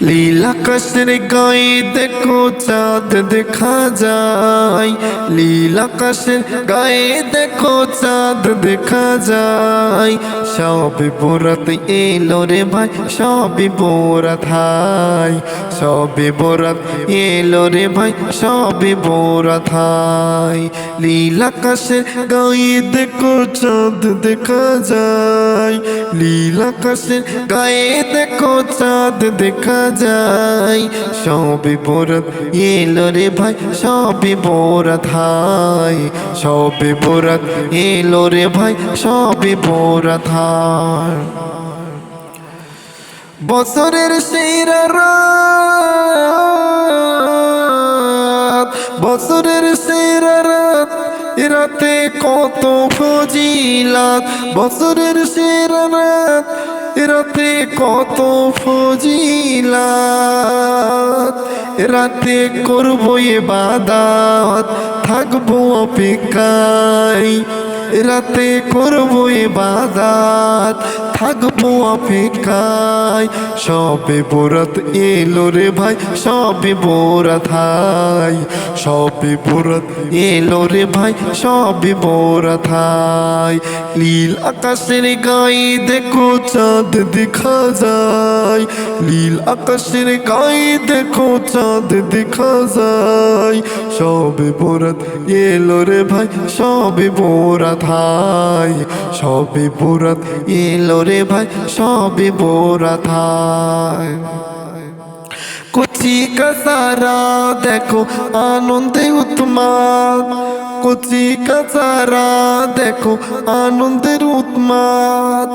নীল আকাশের গায়ে দেখো চাঁদ দেখা যায়, নীল আকাশের গায়ে দেখো চাঁদ দেখা যায়। সবে বরাত এলো রে ভাই, সবে বরাত হাই, সবে বরাত এলো রে ভাই, সবে বরাত হাই। নীল আকাশের গায়ে দেখো চাঁদ দেখা যায়, নীল আকাশের গায়ে দেখো চাঁদ দেখা যায়। সবে বরাত এলো রে ভাই, সবে বরাত হাই, সবে বরাত এলো রে ভাই, সবে বরাত হাই। বছরের সেরা রাত, বছরের সেরা রাত, রাতে কত ফজিলাত। বছরের সেরা রাত, রাতে কত ফজিলাত। রাতে করবো ইবাদত, থাকবো অপেক্ষায়। রাতে করবো ইবাদত, থাকবো অপেক্ষায়। সবে বরাত এলো রে ভাই, সবে বরাত হাই, সবে বরাত এলো রে ভাই, সবে বরাত হাই। নীল আকাশের গায়ে দেখো চাঁদ দেখা যায়, নীল আকাশের গায়ে দেখো চাঁদ দেখা যায়। সবে বরাত এলো রে ভাই, সবে বরাত হাই, সবে বরাত এলো রে ভাই, সবে বরাত হাই। কচি কাচারা দেখো আনন্দে উন্মাদ, কচি কাচারা দেখো আনন্দের উন্মাদ।